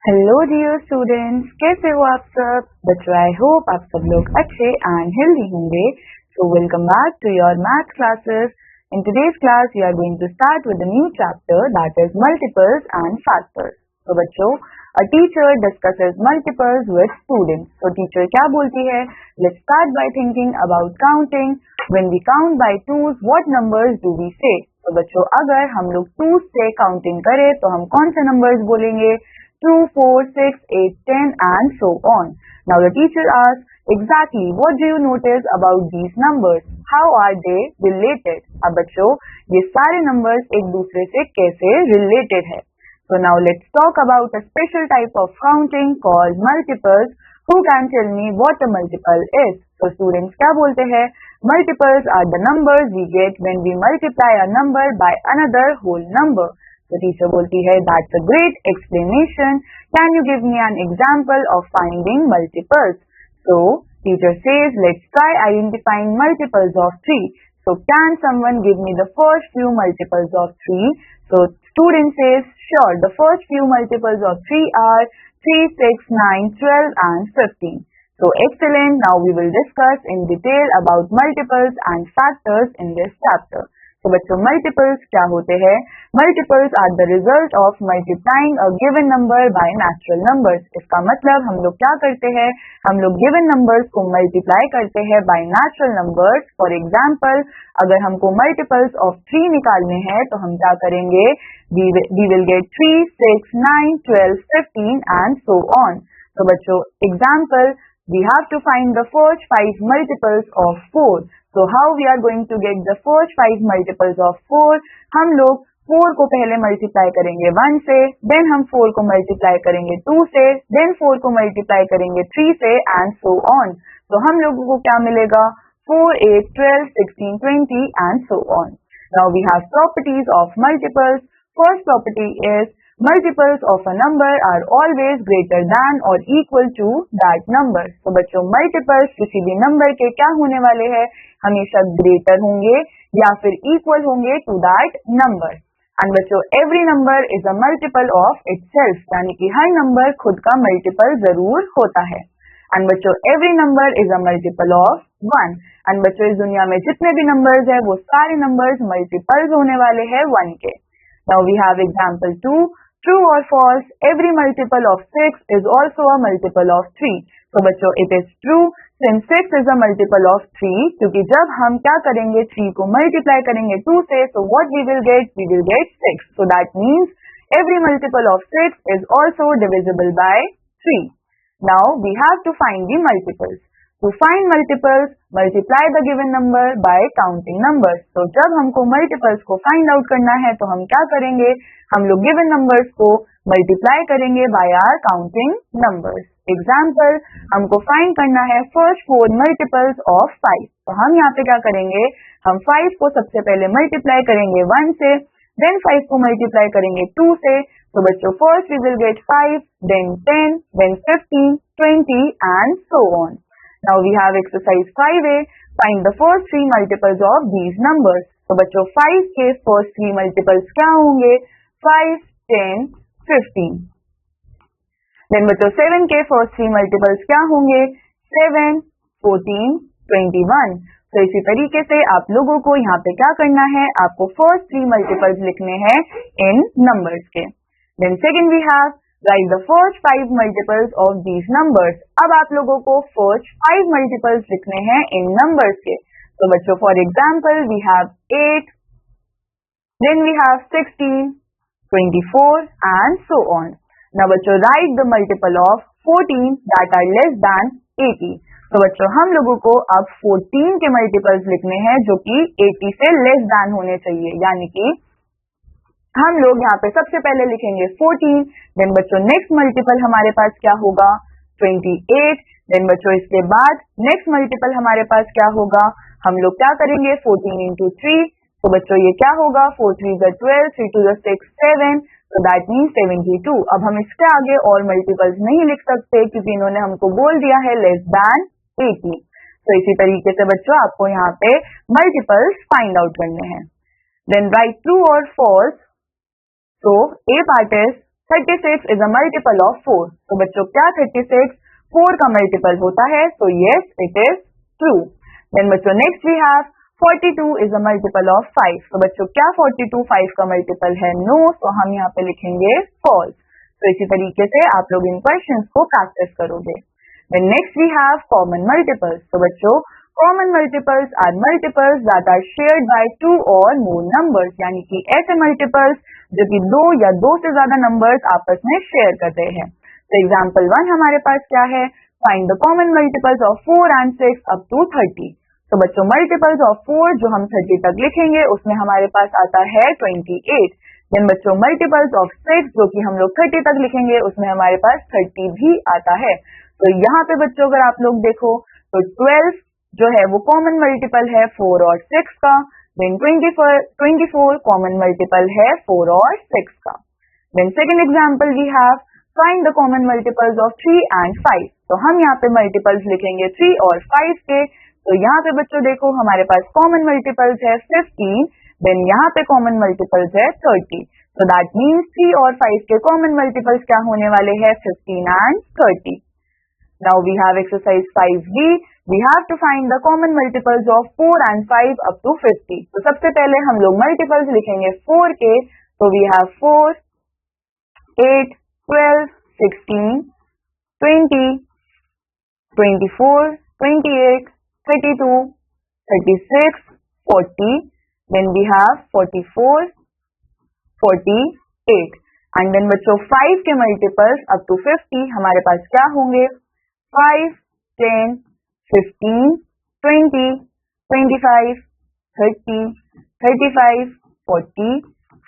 Hello dear students, कैसे हो आप सब बच्चों। आई होप आप सब लोग अच्छे एंड हेल्दी होंगे। So welcome back to your math classes. In today's class we are going to start with a new chapter that is multiples and factors. तो बच्चों, a teacher discusses multiples with students. तो teacher क्या बोलती है? Let's start by thinking about counting. When we count by twos, what numbers do we say? तो बच्चों, अगर हम लोग टूज से काउंटिंग करें तो हम कौन से नंबर्स बोलेंगे? 2, 4, 6, 8, 10 and so on. Now the teacher asks, exactly what do you notice about these numbers? How are they related? अब बच्चों, ये सारे numbers एक दूसरे से कैसे related है? So now let's talk about a special type of counting called multiples. Who can tell me what a multiple is? So students क्या बोलते हैं? Multiples are the numbers we get when we multiply a number by another whole number. The teacher बोलती है, that's a great explanation. Can you give me an example of finding multiples? So teacher says, let's try identifying multiples of 3. So can someone give me the first few multiples of 3? So student says, sure. The first few multiples of 3 are 3, 6, 9, 12 and 15. So excellent. Now we will discuss in detail about multiples and factors in this chapter. तो बच्चों, multiples क्या होते हैं? Multiples are the result of multiplying a given number by natural numbers. इसका मतलब हम लोग क्या करते हैं? हम लोग गिवन नंबर्स को मल्टीप्लाई करते हैं bye natural numbers. For example, अगर हमको मल्टीपल्स ऑफ 3 निकालने हैं तो हम क्या करेंगे? We will get 3, 6, 9, 12, 15 and so on. तो बच्चों, example, we have to find the first 5 multiples of 4. So how we are going to get the first 5 multiples of 4? हम लोग 4 को पहले मल्टीप्लाई करेंगे 1 से, देन हम 4 को मल्टीप्लाई करेंगे 2 से, देन 4 को मल्टीप्लाई करेंगे 3 से एंड सो ऑन। तो हम लोगों को क्या मिलेगा? 4, 8, 12, 16, 20 and so on. Now we have properties of multiples. First property is multiples of a number are always greater than or equal to that number. तो बच्चों, multiples किसी भी नंबर के क्या होने वाले हैं? हमेशा ग्रेटर होंगे या फिर इक्वल होंगे टू दैट नंबर। एंड बच्चों, every number is a multiple of itself, यानी कि हर नंबर खुद का मल्टीपल जरूर होता है। एंड बच्चों, every number is a multiple of 1। And बच्चों, इस दुनिया में जितने भी नंबर्स है वो सारे नंबर्स मल्टीपल्स होने वाले हैं 1 के। Now we have example 2, true और false, every multiple of 6 is also a multiple of 3। तो बच्चों, it is true since 6 is a multiple of 3, क्योंकि जब हम क्या करेंगे? 3 को मल्टीप्लाई करेंगे 2 से, so what we will get? We will get 6. So that means every multiple of 6 is also divisible by 3. Now we have to find the multiples. To find multiples, multiply the given number by counting numbers. तो जब हमको multiples को find out करना है तो हम क्या करेंगे? हम लोग given numbers को multiply करेंगे by our counting numbers. Example, हमको find करना है first 4 multiples of 5. तो हम यहाँ पे क्या करेंगे? हम 5 को सबसे पहले multiply करेंगे 1 से, then 5 को multiply करेंगे 2 से। तो बच्चों, first we will get 5, then 10, then 15, 20 and so on. Now we have exercise 5A. Find the first 3 multiples of these numbers. तो बच्चों, 5 के first 3 multiples क्या होंगे? 5, 10, 15. Then बच्चों, 7 के first 3 multiples क्या होंगे? 7, 14, 21. तो इसी तरीके से आप लोगों को यहाँ पे क्या करना है? आपको first 3 multiples लिखने हैं इन numbers के। Then second we have write the first 5 multiples of these numbers. अब आप लोगों को first 5 multiples लिखने हैं इन numbers के। तो बच्चों, for example we have 8, then we have 16, 24 and so on. Now बच्चों, write the multiple of 14 that are less than 80. तो बच्चों, हम लोगों को अब 14 के multiples लिखने हैं जो कि 80 से less than होने चाहिए, यानी कि हम लोग यहाँ पे सबसे पहले लिखेंगे 14, देन बच्चों नेक्स्ट मल्टीपल हमारे पास क्या होगा? 28, देन बच्चों इसके बाद नेक्स्ट मल्टीपल हमारे पास क्या होगा? हम लोग क्या करेंगे? 14 into 3। तो बच्चों ये क्या होगा? 4 3 is 12, 3 2 is 6, 7, so that means 72। अब हम इसके आगे और मल्टीपल्स नहीं लिख सकते क्योंकि इन्होंने हमको बोल दिया है लेस देन 80। तो इसी तरीके से बच्चों आपको यहाँ पे मल्टीपल्स फाइंड आउट करने हैं। देन राइट ट्रू और false. So A part is 36 is a multiple of 4. तो बच्चों क्या 36 4 का मल्टीपल होता है? So yes, it is true. Then बच्चों next we have 42 is a multiple of 5. तो बच्चों क्या 42 5 का मल्टीपल है? No. तो हम यहाँ पे लिखेंगे false. तो इसी तरीके से आप लोग इन क्वेश्चंस को प्रैक्टिस करोगे. Then next we have common multiples. तो बच्चों common multiples are multiples that are shared by two or more numbers. यानी कि ऐसे multiples जो कि दो या दो से ज्यादा numbers आपस में शेयर कर रहे हैं. तो एग्जाम्पल 1 हमारे पास क्या है? Find the common multiples of 4 and 6 up to 30. तो बच्चों multiples of 4 जो हम 30 तक लिखेंगे उसमें हमारे पास आता है 28. देन बच्चों multiples of 6 जो कि हम लोग 30 तक लिखेंगे उसमें हमारे पास 30 भी आता है. तो यहाँ पे बच्चों अगर आप लोग देखो तो 12 जो है वो कॉमन मल्टीपल है 4 और 6 का. देन 24 कॉमन मल्टीपल है 4 और 6 का. Then second example we have find the common multiples of 3 and 5. तो हम यहाँ पे मल्टीपल्स लिखेंगे 3 और 5 के. तो यहाँ पे बच्चों देखो हमारे पास कॉमन मल्टीपल्स है 15. देन यहाँ पे कॉमन मल्टीपल्स है 30. So that means 3 और 5 के कॉमन मल्टीपल्स क्या होने वाले हैं? 15 and 30. Now we have exercise 5B. We have to find the common multiples of 4 and 5 up to 50. तो सबसे पहले हम लोग multiples लिखेंगे 4 के. तो we have 4, 8, 12, 16, 20, 24, 28, 32, 36, 40. Then we have 44, 48. And then बच्चों 5 के multiples up to 50 हमारे पास क्या होंगे? 5, 10, 15, 20, 25, 30, 35, 40,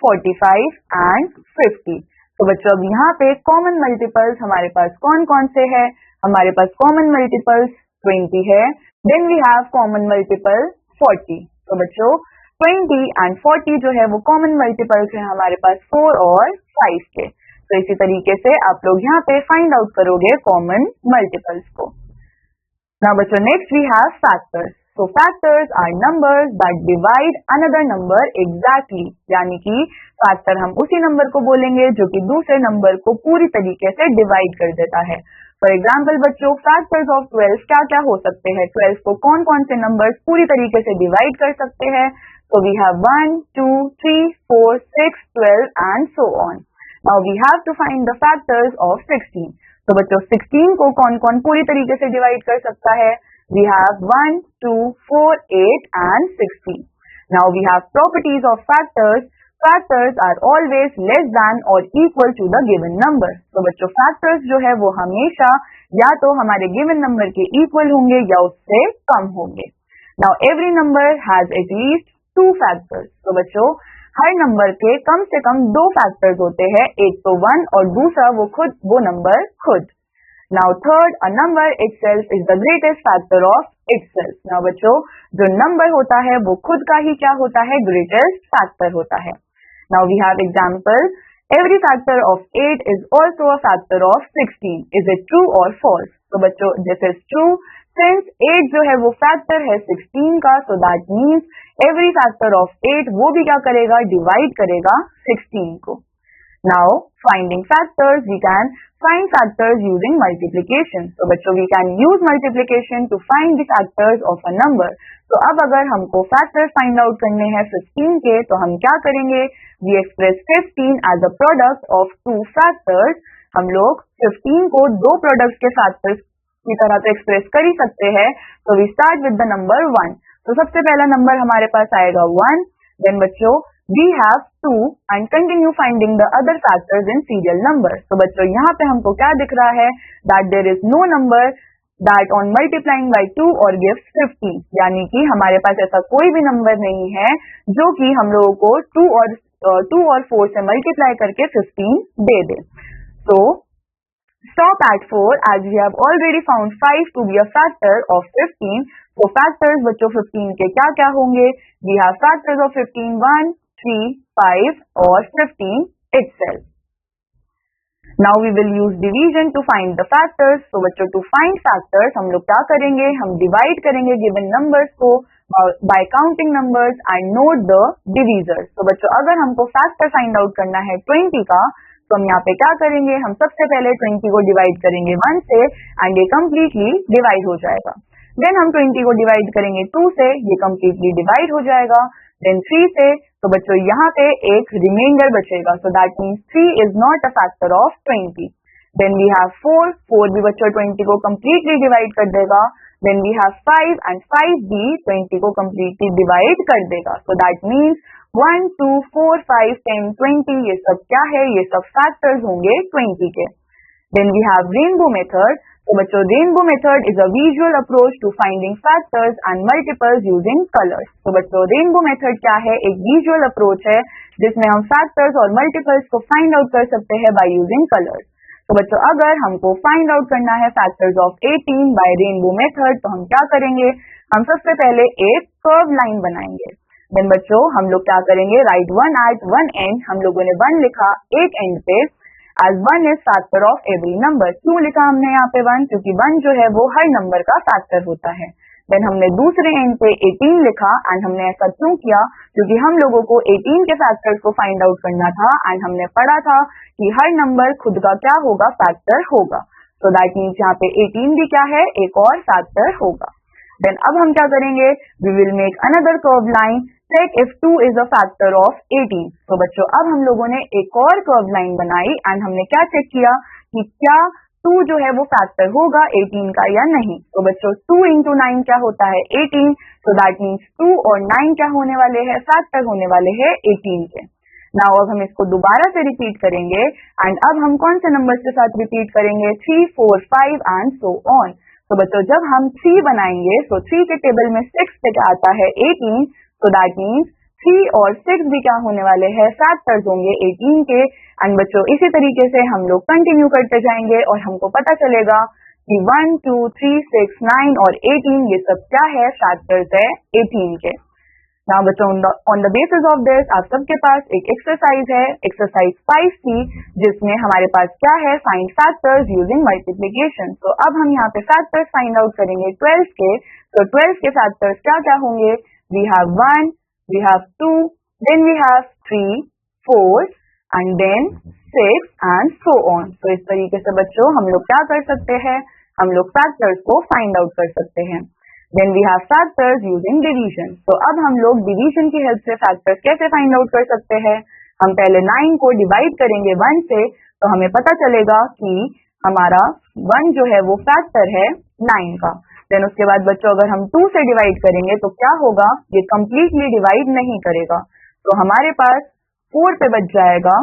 45 and 50. तो बच्चों अब यहाँ पे कॉमन मल्टीपल्स हमारे पास कौन कौन से हैं? हमारे पास कॉमन मल्टीपल्स 20 है. Then we have common multiple 40. तो बच्चों 20 एंड 40 जो है वो कॉमन मल्टीपल्स है हमारे पास 4 और 5 के. तो इसी तरीके से आप लोग यहाँ पे फाइंड आउट करोगे कॉमन मल्टीपल्स को. नाउ बच्चों next we have factors. So factors are numbers that divide another number exactly. यानी कि फैक्टर हम उसी नंबर को बोलेंगे जो कि दूसरे नंबर को पूरी तरीके से डिवाइड कर देता है. फॉर एग्जाम्पल बच्चों फैक्टर्स ऑफ 12 क्या क्या हो सकते हैं? 12 को कौन कौन से नंबर्स पूरी तरीके से डिवाइड कर सकते हैं? तो we have 1, 2, 3, 4, 6, 12 and so on. Now we have to find the factors of 16. तो बच्चों 16 को कौन कौन पूरी तरीके से डिवाइड कर सकता है? We have 1, 2, 4, 8 and 16. Now we have properties of factors. Factors are always less than or equal to the given number. तो बच्चों factors जो है वो हमेशा या तो हमारे given number के equal होंगे या उससे कम होंगे. Now every number has at least 2 factors. तो बच्चों हर नंबर के कम से कम 2 फैक्टर्स होते हैं. एक तो 1 और दूसरा वो नंबर खुद. Now third, a number itself is the greatest factor of itself. Now बच्चों जो नंबर होता है वो खुद का ही क्या होता है? ग्रेटेस्ट फैक्टर होता है. Now we have example. Every factor of 8 is also a factor of 16. Is it true or false? तो बच्चों this is true. Since 8 जो है वो फैक्टर है 16 का, so that means every factor of 8 वो भी क्या करेगा? डिवाइड करेगा 16 को. Now finding factors, we can find factors using multiplication. तो बच्चों we can use multiplication to find the factors of a number. तो अब अगर हमको factors find out करने हैं 15 के तो हम क्या करेंगे? We express 15 as a product of 2 factors. हम लोग 15 को 2 प्रोडक्ट्स के factors की तरह तो एक्सप्रेस कर ही सकते हैं. तो we start with the number 1. तो सबसे पहला नंबर हमारे पास आएगा 1. देन बच्चों we have 2 and continue finding the other factors in serial number. तो बच्चों यहाँ पे हमको क्या दिख रहा है? That there is no number that on multiplying by 2 और गिव्स 15. यानी कि हमारे पास ऐसा कोई भी नंबर नहीं है जो कि हम लोगों को 2 और 4 से मल्टीप्लाई करके 15 दे दे. तो stop at 4 as we have already found 5 to be a factor of 15. So factors बच्चों 15 के क्या क्या होंगे? We have factors of 15 1, 3, 5 और 15 itself. Now we will use division to find the factors. So बच्चों to find factors हम लोग क्या करेंगे? हम divide करेंगे given numbers को by counting numbers and note the divisors. तो बच्चों अगर हमको factor find out करना है 20 का तो हम यहाँ पे क्या करेंगे, हम सबसे पहले 20 को डिवाइड करेंगे 1 से एंड ये कम्प्लीटली डिवाइड हो जाएगा। देन हम 20 को डिवाइड करेंगे 2 से, ये कम्प्लीटली डिवाइड हो जाएगा। देन 3 से, तो बच्चों यहाँ पे एक रिमाइंडर बचेगा, so that means 3 is not a factor of 20। Then we have 4 भी बच्चों 20 को कम्प्लीटली डिवाइड कर देगा। देन वी हैव 5 एंड 5 भी 20 को कम्प्लीटली डिवाइड कर देगा। सो दैट मीन्स 1, 2, 4, 5, 10, 20 ये सब क्या है, ये सब फैक्टर्स होंगे 20 के। Then we have rainbow method. तो बच्चों rainbow method is a visual approach to finding factors and multiples using colours. तो बच्चों रेनबो मेथड क्या है, एक विजुअल अप्रोच है जिसमें हम फैक्टर्स और मल्टीपल्स को फाइंड आउट कर सकते हैं बाय यूजिंग कलर्स। तो बच्चों अगर हमको फाइंड आउट करना है factors of 18 bye rainbow method, तो हम क्या करेंगे, हम सबसे पहले एक कर्व लाइन बनाएंगे। देन बच्चों हम लोग क्या करेंगे, राइट 1 एट 1 एंड, हम लोगों ने 1 लिखा एक एंड पे, as 1 is factor of every number. क्यों लिखा हमने यहाँ पे 1, क्योंकि 1 जो है वो हर नंबर का फैक्टर होता है। देन हमने दूसरे एंड पे 18 लिखा एंड हमने ऐसा क्यों किया, क्योंकि हम लोगों को 18 के फैक्टर्स को फाइंड आउट करना था एंड हमने पढ़ा था कि हर नंबर खुद का क्या होगा, फैक्टर होगा। सो दैट मीन्स यहाँ पे 18 भी क्या है, एक और फैक्टर होगा। देन अब हम क्या करेंगे, we will make another curve line, check if 2 is a factor of 18। तो बच्चों अब हम लोगों ने एक और कर्व लाइन बनाई एंड हमने क्या चेक किया कि क्या 2 जो है वो फैक्टर होगा 18 का या नहीं। तो बच्चों 2 into 9 क्या होता है, 18। सो दैट मीन्स 2 और 9 क्या होने वाले हैं, फैक्टर होने वाले हैं 18 के। नाउ अब हम इसको दोबारा से रिपीट करेंगे एंड अब हम कौन से नंबर्स के साथ रिपीट करेंगे, 3, 4, 5 एंड सो ऑन। तो बच्चों जब हम 3 बनाएंगे तो 3 के टेबल में 6 पे क्या आता है, 18। सो दैट मीन्स 3 और 6 भी क्या होने वाले हैं, फैक्टर्स होंगे 18 के। एंड बच्चों इसी तरीके से हम लोग कंटिन्यू करते जाएंगे और हमको पता चलेगा कि 1, 2, 3, 6, 9 और 18 ये सब क्या है, फैक्टर्स है 18 के। नाउ बच्चों on the basis of this आप सबके पास एक एक्सरसाइज है, एक्सरसाइज 5 की, जिसमें हमारे पास क्या है, फाइंड फैक्टर्स यूजिंग मल्टीप्लिकेशन। तो अब हम यहाँ पे फैक्टर्स फाइंड आउट करेंगे 12 के। तो 12 के फैक्टर्स क्या क्या होंगे, we have 1, we have 2, then we have 3, 4 and then 6 and so on। तो इस तरीके से बच्चों हम लोग क्या कर सकते हैं, हम लोग फैक्टर्स को फाइंड आउट कर सकते हैं। Then we have factors using division. तो अब हम लोग डिवीजन की हेल्प से फैक्टर्स कैसे फाइंड आउट कर सकते हैं, हम पहले 9 को डिवाइड करेंगे 1 से, तो हमें पता चलेगा कि हमारा 1 जो है वो फैक्टर है 9 का। देन उसके बाद बच्चों अगर हम 2 से डिवाइड करेंगे तो क्या होगा, ये कंप्लीटली डिवाइड नहीं करेगा, तो हमारे पास 4 पे बच जाएगा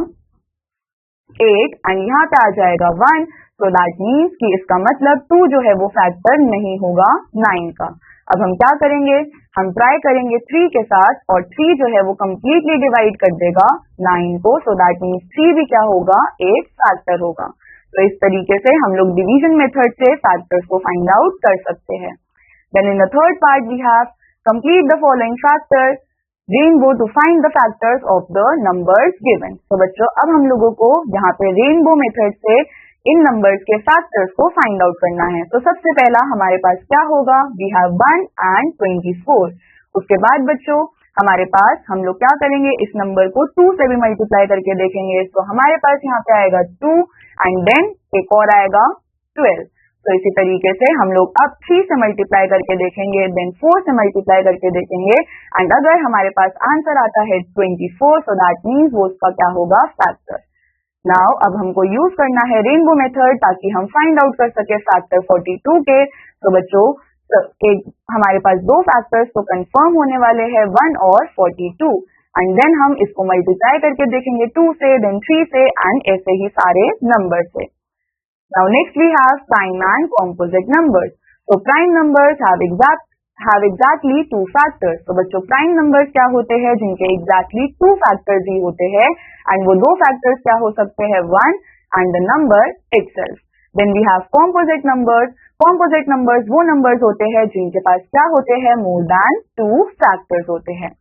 8 एंड यहाँ पे आ जाएगा 1। तो दैट मीन्स कि इसका मतलब 2 जो है वो फैक्टर नहीं होगा 9 का। अब हम क्या करेंगे, हम ट्राई करेंगे 3 के साथ और 3 जो है वो कंप्लीटली डिवाइड कर देगा 9 को। सो दैट मीन्स 3 भी क्या होगा, एक फैक्टर होगा। तो इस तरीके से हम लोग डिवीजन मेथड से फैक्टर्स को फाइंड आउट कर सकते हैं। Then in the third part we have complete the following factor rainbow to find the factors of the numbers given. तो बच्चों अब हम लोगों को यहाँ पे रेनबो मेथड से इन नंबर्स के फैक्टर्स को फाइंड आउट करना है। तो सबसे पहला हमारे पास क्या होगा, वी हैव 1 and 24। उसके बाद बच्चों हमारे पास हम लोग क्या करेंगे, इस नंबर को 2 से भी मल्टीप्लाई करके देखेंगे। तो हमारे पास यहाँ पे आएगा 2 एंड देन एक और आएगा 12। तो इसी तरीके से हम लोग अब 3 से मल्टीप्लाई करके देखेंगे, देन 4 से मल्टीप्लाई करके देखेंगे एंड अगर हमारे पास आंसर आता है 24, सो दैट मीन्स वो उसका क्या होगा, फैक्टर। नाउ अब हमको यूज करना है रेनबो मेथड ताकि हम फाइंड आउट कर सके फैक्टर 42 के। तो बच्चों हमारे पास 2 फैक्टर्स तो कंफर्म होने वाले हैं 1 और 42 एंड देन हम इसको मल्टीप्लाई करके देखेंगे 2 से, देन 3 से एंड ऐसे ही सारे नंबर से। Now next we have prime and composite numbers. तो prime numbers have exactly 2 factors. तो बच्चों प्राइम नंबर्स क्या होते हैं, जिनके एग्जैक्टली 2 फैक्टर्स ही होते हैं एंड वो 2 फैक्टर्स क्या हो सकते हैं, 1 and the number itself. Then we have composite numbers. Composite numbers वो नंबर्स होते हैं जिनके पास क्या होते हैं, मोर देन 2 फैक्टर्स होते हैं।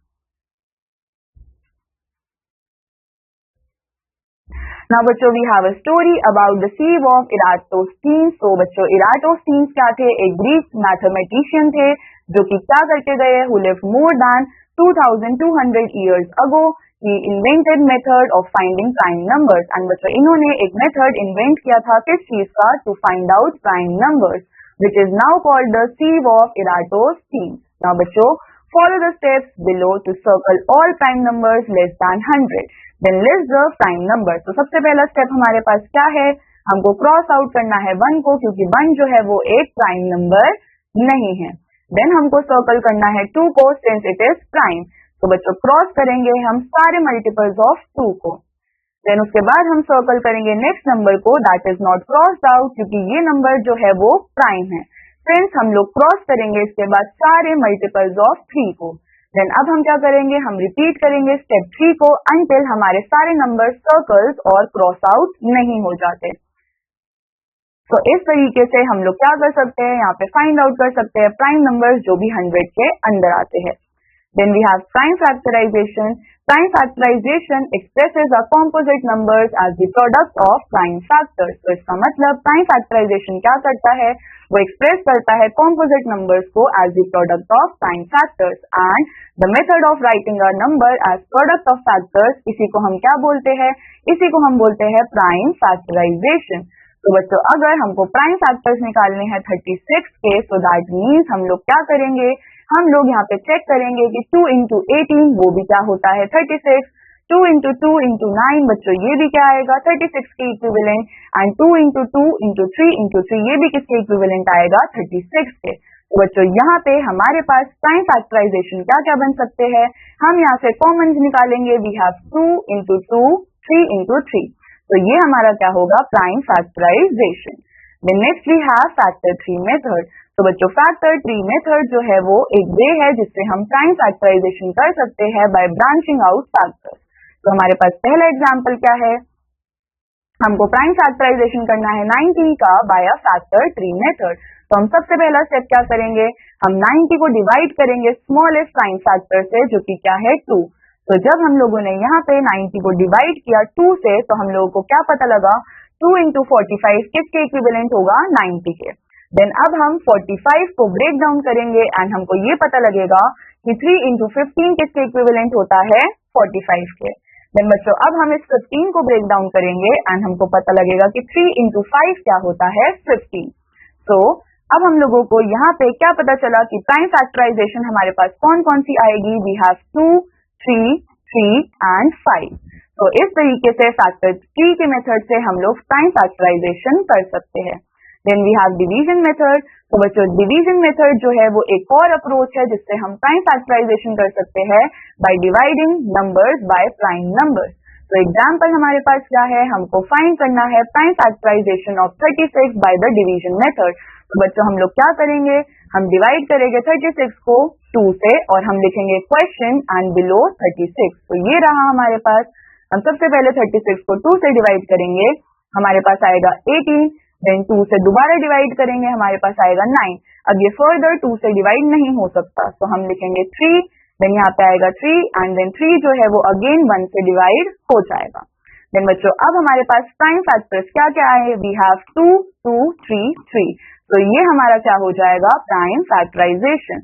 Now बच्चों we have a story about the sieve of Eratosthenes. तो बच्चों इराटोस्टीन्स क्या थे, एक ग्रीक मैथमेटिशियन थे जो कि क्या करके गए, who lived more than 2200 years ago। she invented method of finding prime numbers and बच्चों इन्होंने एक मेथड इन्वेंट किया था किस चीज का, to find out prime numbers, which is now called the sieve of Erato's team. Now बच्चों follow the steps below to circle all prime numbers less than 100. Then list the prime numbers. तो सबसे पहला step हमारे पास क्या है, हमको cross out करना है 1 को, क्योंकि 1 जो है वो एक प्राइम नंबर नहीं है. देन हमको सर्कल करना है 2 को, सिंस इट इज प्राइम. तो बच्चों क्रॉस करेंगे हम सारे मल्टीपल्स ऑफ 2 को. देन उसके बाद हम सर्कल करेंगे नेक्स्ट नंबर को, that is not crossed out, क्योंकि ये नंबर जो है वो प्राइम है. फ्रेंड्स हम लोग क्रॉस करेंगे इसके बाद सारे मल्टीपल्स ऑफ 3 को. देन अब हम क्या करेंगे, हम रिपीट करेंगे स्टेप 3 को अंटिल हमारे सारे नंबर सर्कल्स और क्रॉस आउट नहीं हो जाते. तो इस तरीके से हम लोग क्या कर सकते हैं, यहाँ पे फाइंड आउट कर सकते हैं प्राइम नंबर्स जो भी 100 के अंदर आते हैं. Then we have prime factorisation. Prime factorisation expresses a composite numbers as the product of prime factors. तो इसका मतलब प्राइम फैक्टराइजेशन क्या करता है, वो एक्सप्रेस करता है कंपोजिट नंबर्स को as the product of prime factors. And the method of writing a number as product of factors, इसी को हम क्या बोलते हैं, इसी को हम बोलते हैं प्राइम फैक्टराइजेशन. तो बच्चों अगर हमको प्राइम फैक्टर्स निकालने हैं 36 के, सो दैट मीन्स हम लोग क्या करेंगे, हम लोग यहाँ पे चेक करेंगे कि 2 into 18 वो भी क्या होता है 36, 2 into 2 into 9 बच्चों ये भी क्या आएगा 36 के equivalent, and 2 into 2 into 3 into 3 ये भी किसके इक्विवेलेंट आएगा 36 के. तो बच्चों यहाँ पे हमारे पास प्राइम फैक्टराइजेशन क्या क्या बन सकते हैं, हम यहाँ से कॉमन निकालेंगे. We have 2 into 2, 3 into 3. तो ये हमारा क्या होगा prime factorisation. Then next we have factor 3 method. तो बच्चों फैक्टर 3 मेथड जो है वो एक वे है जिससे हम प्राइम फैक्टराइजेशन कर सकते हैं बाय ब्रांचिंग आउट फैक्टर्स. तो हमारे पास पहला एग्जांपल क्या है, हमको प्राइम फैक्टराइजेशन करना है 90 का बाय फैक्टर 3 मेथड. तो हम सबसे पहला स्टेप क्या करेंगे, हम 90 को डिवाइड करेंगे स्मॉलेस्ट प्राइम फैक्टर से जो कि क्या है 2. तो जब हम लोगों ने यहाँ पे 90 को डिवाइड किया 2 से, तो हम लोगों को क्या पता लगा 2 into 45 किसके इक्विवेलेंट होगा 90 के. देन अब हम 45 को ब्रेक डाउन करेंगे एंड हमको ये पता लगेगा कि 3 into 15 किसके इक्विवेलेंट होता है 45 के. देन बच्चों अब हम इस 15 को ब्रेक डाउन करेंगे एंड हमको पता लगेगा कि 3 into 5 क्या होता है 15. तो अब हम लोगों को यहाँ पे क्या पता चला कि प्राइम फैक्टराइजेशन हमारे पास कौन कौन सी आएगी, वी हैव 2, 3, 3 and 5. तो इस तरीके से फैक्टर 3 के मेथड से हम लोग प्राइम फैक्टराइजेशन कर सकते हैं. Then we have division method. तो बच्चों डिवीजन मेथड जो है वो एक और अप्रोच है जिससे हम प्राइम फैक्टराइजेशन कर सकते हैं by dividing numbers by prime numbers. तो एग्जांपल हमारे पास क्या है, हमको फाइंड करना है prime factorization of 36 by the division method. तो बच्चों हम लोग क्या करेंगे, हम डिवाइड करेंगे 36 को 2 से और हम लिखेंगे क्वेश्चन एंड बिलो 36. तो ये रहा हमारे पास. हम सबसे पहले 36 को 2 से डिवाइड करेंगे, हमारे पास आएगा 18. देन 2 से दोबारा डिवाइड करेंगे, हमारे पास आएगा 9. अब ये फर्दर 2 से डिवाइड नहीं हो सकता, तो हम लिखेंगे 3. देन यहाँ पे आएगा 3 एंड देन 3 जो है वो अगेन 1 से डिवाइड हो जाएगा. देन बच्चों अब हमारे पास प्राइम फैक्टर्स क्या क्या आए, वी हैव 2, 2, 3, 3. तो ये हमारा क्या हो जाएगा प्राइम फैक्टराइजेशन.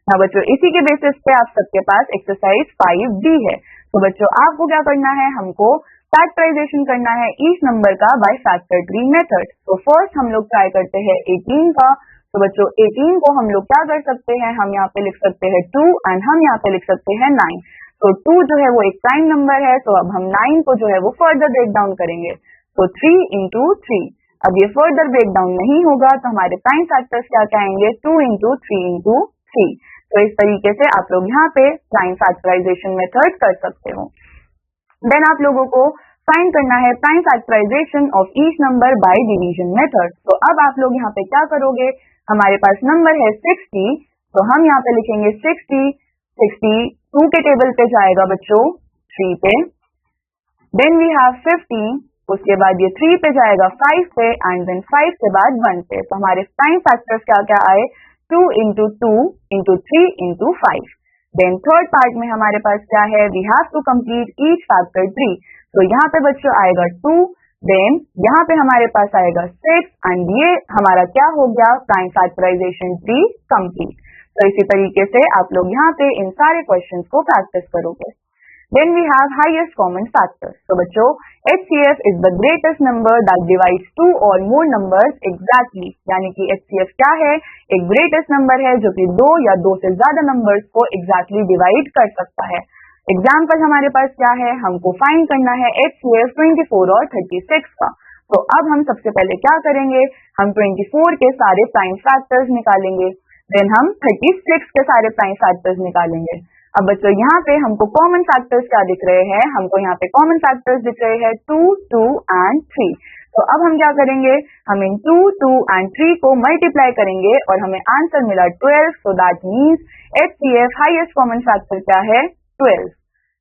ना बच्चों इसी के बेसिस पे आप सबके पास एक्सरसाइज 5D है. तो बच्चों आपको क्या करना है, हमको फैक्टराइजेशन करना है ईच नंबर का बाय फैक्टर 3 मेथड. तो फर्स्ट हम लोग ट्राई करते हैं 18 का. तो बच्चों 18 को हम लोग क्या कर सकते हैं, हम यहाँ पे लिख सकते हैं 2 एंड हम यहाँ पे लिख सकते हैं 9. तो 2 जो है वो एक प्राइम नंबर है, तो अब हम 9 को जो है वो फर्दर ब्रेक डाउन करेंगे. तो 3 into 3. अब ये फर्दर ब्रेक डाउन नहीं होगा तो हमारे प्राइम फैक्टर्स क्या आएंगे 2 into 3 into 3. तो इस तरीके से आप लोग यहाँ पे प्राइम फैक्टराइजेशन मेथड कर सकते हो. देन आप लोगों को फाइंड करना है prime factorization of each number by division method. तो अब आप लोग यहाँ पे क्या करोगे, हमारे पास नंबर है 60, तो हम यहाँ पे लिखेंगे 60. 62 के टेबल पे जाएगा बच्चों 3 पे. देन वी हैव 50, उसके बाद ये 3 पे जाएगा 5 पे एंड देन 5 के बाद 1 पे. तो हमारे प्राइम फैक्टर्स क्या क्या आए 2 into 2 into 3 into 5. Then third part में हमारे पास क्या है, we have to complete each factor 3. तो यहाँ पे बच्चों आएगा 2, देन यहाँ पे हमारे पास आएगा 6 एंड ये हमारा क्या हो गया प्राइम फैक्टराइजेशन 3 कंप्लीट. तो इसी तरीके से आप लोग यहाँ पे इन सारे क्वेश्चंस को प्रैक्टिस करोगे. Then we have highest common factor. So बच्चों HCF is the greatest number that divides two or more numbers exactly. यानी कि HCF क्या है? एक greatest number है जो कि दो या दो से ज्यादा numbers को exactly divide कर सकता है. एग्जाम्पल हमारे पास क्या है? हमको फाइंड करना है HCF 24 और 36 का. तो अब हम सबसे पहले क्या करेंगे? हम 24 के सारे प्राइम फैक्टर्स निकालेंगे. देन हम 36 के सारे प्राइम फैक्टर्स निकालेंगे. अब बच्चों यहाँ पे हमको कॉमन फैक्टर्स क्या दिख रहे हैं? हमको यहाँ पे कॉमन फैक्टर्स दिख रहे हैं 2, 2 एंड 3. तो अब हम क्या करेंगे? हम इन 2, 2 एंड 3 को मल्टीप्लाई करेंगे और हमें आंसर मिला 12. So that means HCF highest common factor क्या है? 12.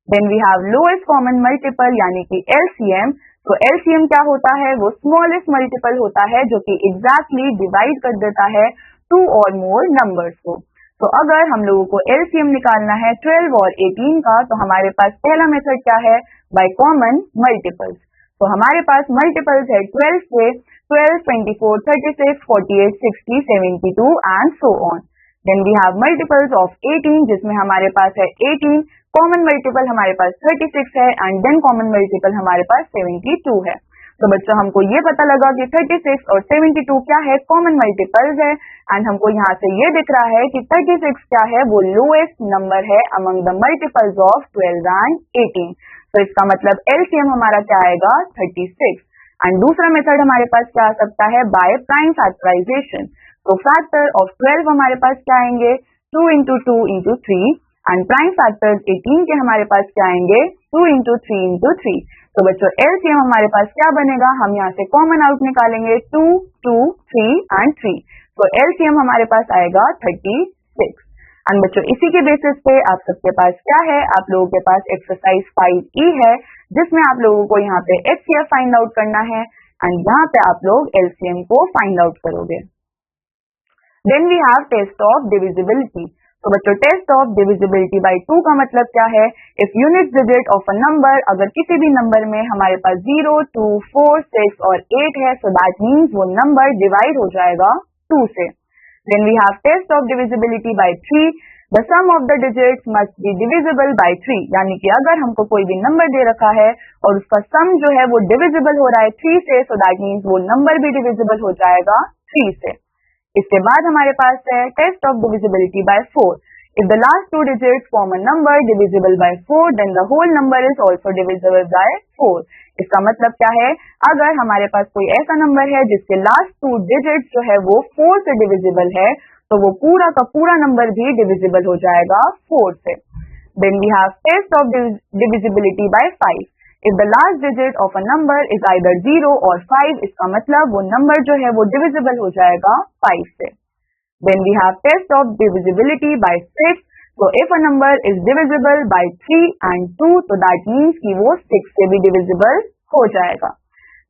Then we have lowest common multiple यानी कि LCM. तो LCM क्या होता है? वो स्मॉलेस्ट मल्टीपल होता है जो कि एग्जैक्टली डिवाइड कर देता है 2 और मोर नंबर्स को. तो अगर हम लोगों को LCM निकालना है 12 और 18 का, तो हमारे पास पहला मेथड क्या है? By common multiples. तो हमारे पास मल्टीपल्स है 12 से 12, 24, 36, 48, 60, 72 and so on. Then we have multiples of 18 जिसमें हमारे पास है 18. कॉमन मल्टीपल हमारे पास 36 है एंड देन कॉमन मल्टीपल हमारे पास 72 है. तो बच्चों हमको ये पता लगा कि 36 और 72 क्या है? कॉमन मल्टीपल्स है. एंड हमको यहाँ से ये दिख रहा है कि 36 क्या है? वो लोएस्ट नंबर है among the multiples of 12 and 18. तो इसका मतलब LCM हमारा क्या आएगा? 36. एंड दूसरा मेथड हमारे पास क्या आ सकता है? By prime factorization. तो फैक्टर ऑफ 12 हमारे पास क्या आएंगे? 2 into 2 into 3 and prime factors 18 के हमारे पास क्या आएंगे? 2 into 3 into 3. तो बच्चों LCM हमारे पास क्या बनेगा? हम यहाँ से कॉमन आउट निकालेंगे 2, 2, 3 एंड 3. तो LCM हमारे पास आएगा 36. एंड बच्चों इसी के बेसिस पे आप सबके पास क्या है? आप लोगों के पास एक्सरसाइज 5E है जिसमें आप लोगों को यहाँ पे HCF फाइंड आउट करना है एंड यहाँ पे आप लोग LCM को फाइंड आउट करोगे. Then we have test of divisibility. तो बच्चों टेस्ट ऑफ डिविजिबिलिटी बाय 2 का मतलब क्या है? If unit digit of a number, अगर किसी भी नंबर में हमारे पास 0, 2, 4, 6 और 8 है, सो दैट मीन्स वो नंबर डिवाइड हो जाएगा 2 से. Then we have test of divisibility by 3. The sum of the digits must be divisible by 3. यानी कि अगर हमको कोई भी नंबर दे रखा है और उसका सम जो है वो डिविजिबल हो रहा है 3 से, सो दैट मीन्स वो नंबर भी डिविजिबल हो जाएगा 3 से. इसके बाद हमारे पास है test of divisibility by 4. If the last two digits form a number divisible by 4, then the whole number is also divisible by 4. इसका मतलब क्या है? अगर हमारे पास कोई ऐसा नंबर है जिसके लास्ट 2 डिजिट्स जो है वो 4 से डिविजिबल है, तो वो पूरा का पूरा नंबर भी डिविजिबल हो जाएगा 4 से. Then we have test of divisibility by 5. If the last digit of a number is either 0 or 5, इसका मतलब वो नंबर जो है वो डिविजिबल हो जाएगा 5 से. Then we have test of divisibility by 6. So if a number is divisible by 3 and 2, तो that means कि वो 6 से भी divisible हो जाएगा.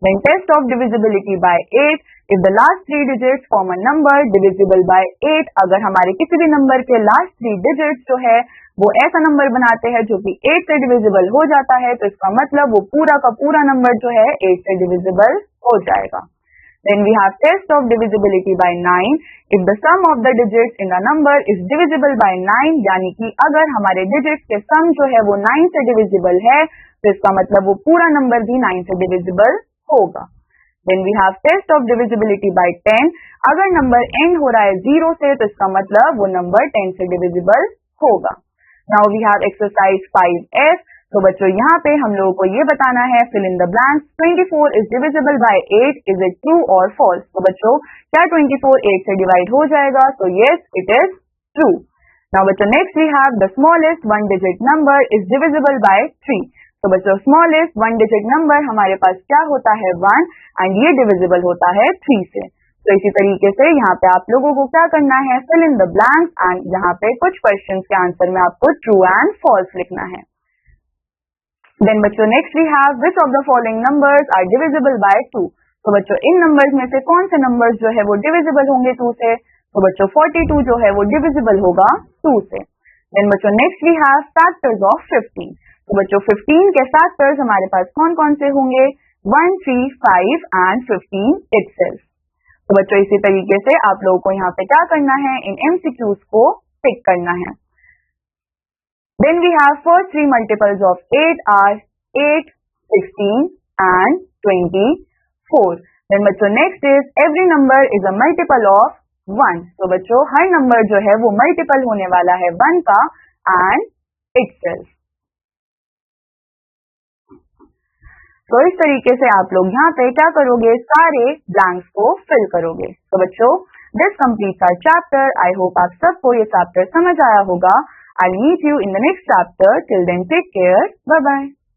Then test of divisibility by 8. If the last 3 digits form a number divisible by 8, अगर हमारे किसी भी नंबर के last 3 digits जो है वो ऐसा नंबर बनाते हैं जो कि 8 से डिविजिबल हो जाता है, तो इसका मतलब वो पूरा का पूरा नंबर जो है 8 से डिविजिबल हो जाएगा. Then we have test of divisibility by 9. If the sum of the digits in a number is divisible by 9, यानी कि अगर हमारे digits के sum जो है वो 9 से divisible है, तो इसका मतलब वो पूरा नंबर भी 9 से divisible होगा. Then we have test of divisibility by 10. अगर नंबर end हो रहा है 0 से, तो इसका मतलब वो नंबर 10 से divisible होगा. Now we have exercise 5F. तो बच्चों यहाँ पे हम लोगों को ये बताना है fill in the blanks. 24 is divisible by 8. Is it true or false? तो बच्चों क्या 24 8 से डिवाइड हो जाएगा? So yes, it is true. Now बच्चों next we have the smallest one digit number is divisible by 3. तो बच्चों smallest one digit number हमारे पास क्या होता है? 1 and ये divisible होता है 3 से. तो इसी तरीके से यहाँ पे आप लोगों को क्या करना है? fill in the blanks and यहाँ पे कुछ क्वेश्चंस के आंसर में आपको true and false लिखना है. Then बच्चों next we have which of the following numbers are divisible by 2. तो बच्चों इन नंबर्स में से कौन से नंबर्स जो है वो डिविजिबल होंगे 2 से? तो बच्चों 42 जो है वो डिविजिबल होगा 2 से. Then बच्चों next we have factors of 15. तो बच्चों 15 के फैक्टर्स हमारे पास कौन कौन से होंगे? 1, 3, 5 and 15 itself. तो बच्चों इसी तरीके से आप लोगों को यहाँ पे क्या करना है? इन MCQs को टिक करना है. Then we have first three multiples of 8 are 8, 16 and 24. Then बच्चों next is every number is a multiple of 1. तो बच्चों हर नंबर जो है वो मल्टीपल होने वाला है 1 का and itself. तो इस तरीके से आप लोग यहाँ पे क्या करोगे, सारे ब्लैंक्स को फिल करोगे. तो बच्चों this completes our chapter. I hope आप सबको ये चैप्टर समझ आया होगा. I'll meet you in the next chapter. Till then, take care. Bye bye.